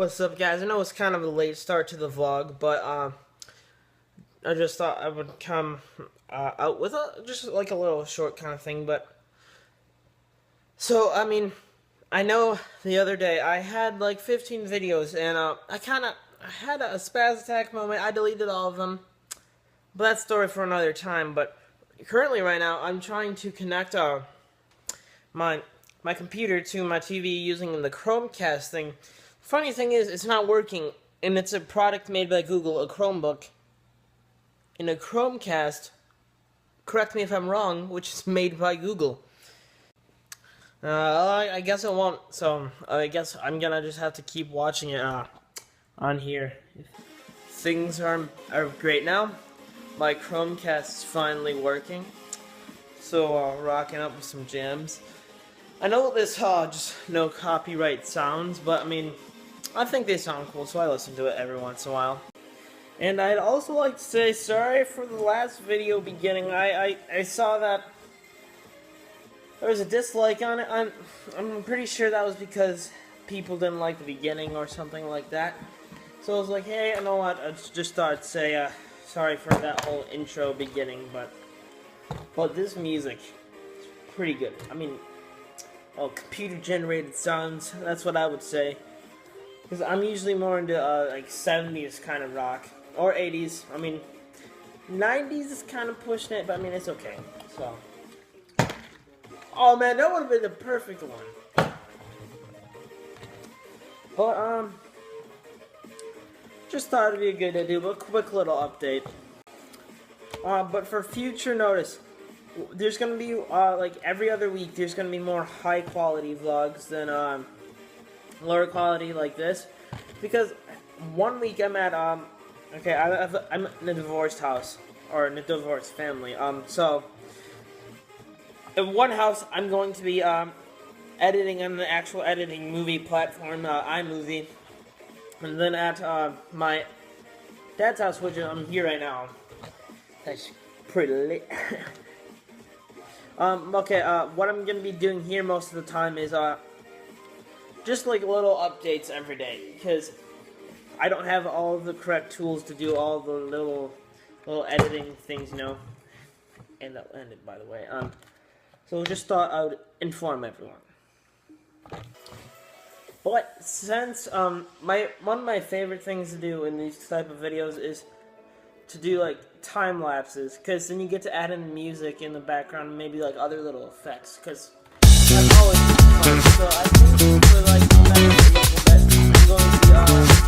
What's up, guys? I know it's kind of a late start to the vlog, but I just thought I would come out with just like a little short kind of thing. But so I know the other day I had like 15 videos, and I had a spaz attack moment. I deleted all of them, but that's story for another time. But currently, right now, I'm trying to connect my computer to my TV using the Chromecast thing. Funny thing is, it's not working, and it's a product made by Google, a Chromebook, and a Chromecast, correct me if I'm wrong, which is made by Google. I guess it won't, so I guess I'm gonna just have to keep watching it on here. Things are great now. My Chromecast is finally working, so rocking up with some jams. I know this just no copyright sounds, but I think they sound cool, so I listen to it every once in a while. And I'd also like to say sorry for the last video beginning. I saw that there was a dislike on it. I'm pretty sure that was because people didn't like the beginning or something like that. So I was like, hey, you know what? I just thought I'd say sorry for that whole intro beginning, but this music is pretty good. Computer-generated sounds, that's what I would say. Because I'm usually more into, like, 70s kind of rock. Or 80s. 90s is kind of pushing it, but, it's okay. So. Oh, man, that would have been the perfect one. But, just thought it'd be a good idea, but a quick little update. But for future notice, there's gonna be like every other week. There's gonna be more high quality vlogs than lower quality like this, because one week I'm at I'm in a divorced house or in a divorced family. So in one house I'm going to be editing on the actual editing movie platform, iMovie, and then at my dad's house, which I'm here right now. That's pretty late. What I'm going to be doing here most of the time is, just like little updates every day, because I don't have all of the correct tools to do all the little editing things, and that ended, by the way, so just thought I would inform everyone. But since, one of my favorite things to do in these type of videos is to do like time lapses, because then you get to add in music in the background and maybe like other little effects, because that's always fun. So I think for like the next little bit, I'm going to be time lapses.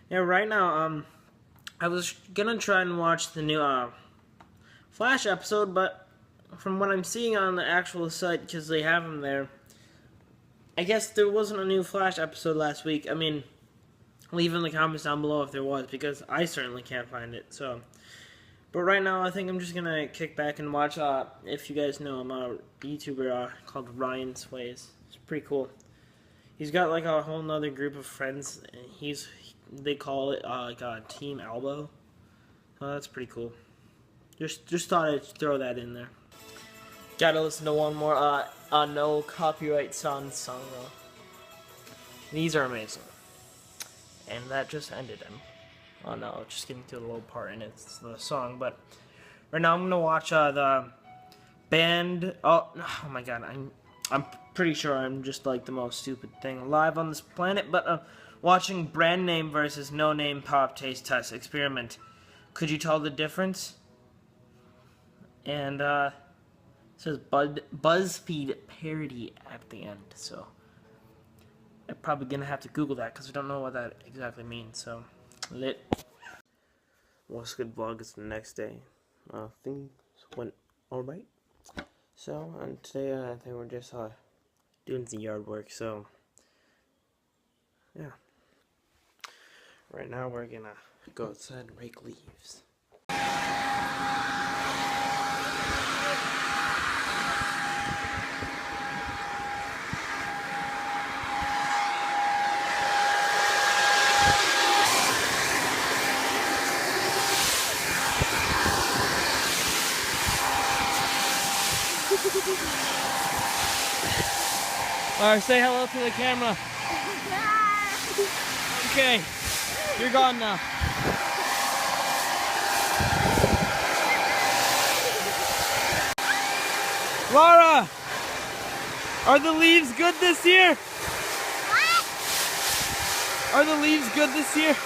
Yeah, right now, I was gonna try and watch the new, Flash episode, but from what I'm seeing on the actual site, because they have them there, I guess there wasn't a new Flash episode last week. Leave in the comments down below if there was, because I certainly can't find it, so. But right now, I think I'm just gonna kick back and watch, if you guys know him, a YouTuber, called Ryan Sways. It's pretty cool. He's got like a whole nother group of friends, and they call it Team Elbow. So that's pretty cool. Just thought I'd throw that in there. Gotta listen to one more no copyright song though. These are amazing. And that just ended. Oh no, just getting to the low part and it's the song. But right now I'm gonna watch the band. Oh my god, I'm pretty sure I'm just like the most stupid thing alive on this planet, but watching Brand Name versus No Name Pop Taste Test Experiment. Could you tell the difference? And it says BuzzFeed parody at the end, so I'm probably gonna have to Google that because I don't know what that exactly means. So lit. What's Good vlog is the next day. Things went alright. So, and today I think we're just doing some yard work, so yeah. Right now we're gonna go outside and rake leaves. Alright, say hello to the camera. Okay, you're gone now. Laura, are the leaves good this year? What? Are the leaves good this year?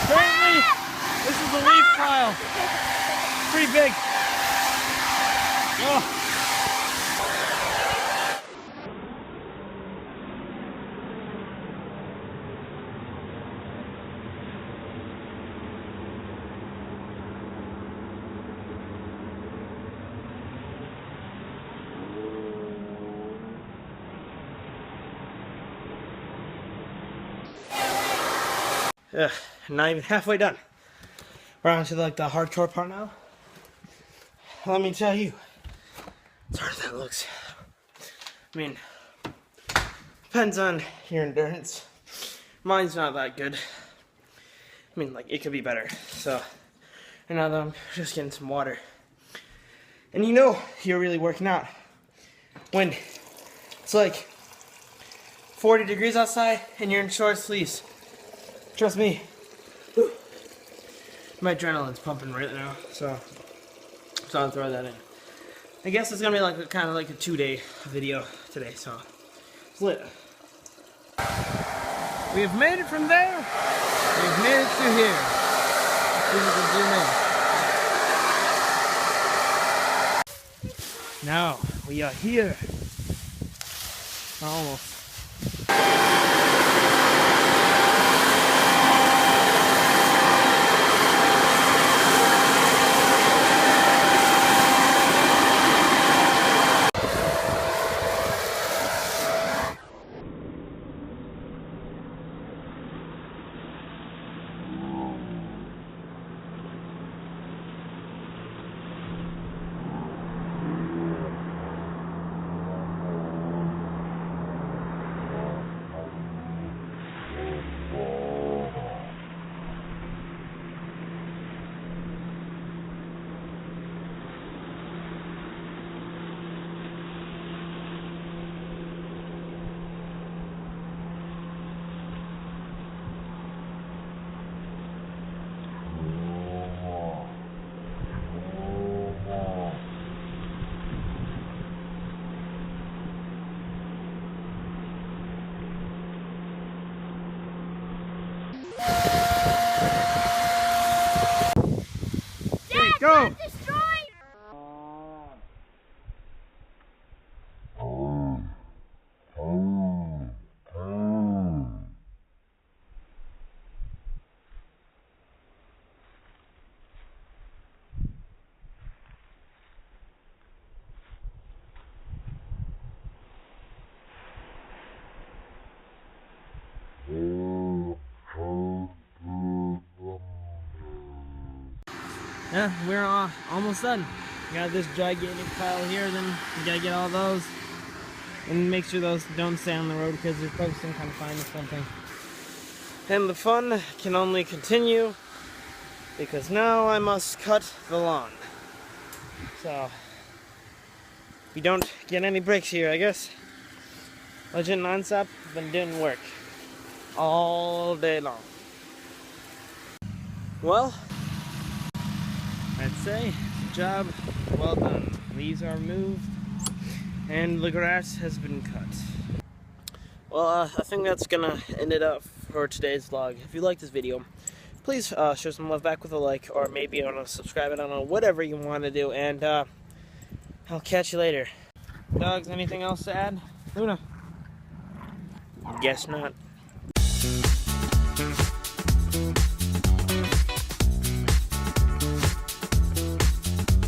Apparently, this is a leaf pile. Pretty big. Oh. Not even halfway done. We're on to like the hardcore part now. Let me tell you, as hard as that looks. I mean, depends on your endurance. Mine's not that good. I mean, like, it could be better. So, and now that I'm just getting some water. And you know you're really working out when it's like 40 degrees outside and you're in short sleeves. Trust me. My adrenaline's pumping right now, so I'll throw that in. I guess it's gonna be like kind of like a 2-day video today, so it's lit. We have made it from there. We've made it to here. See if we can zoom in. Now we are here. Almost. Go! Yeah, we're almost done. We got this gigantic pile here, then we gotta get all those. And make sure those don't stay on the road because there's probably some kind of fine or something. And the fun can only continue because now I must cut the lawn. So, we don't get any breaks here, I guess. Legit non-stop, but it didn't work. All day long. Well, I'd say. Job well done. Leaves are moved, and the grass has been cut. Well, I think that's gonna end it up for today's vlog. If you like this video, please show some love back with a like, or maybe subscribe. I don't know, whatever you want to do, and I'll catch you later. Dogs, anything else to add? Luna? Guess not.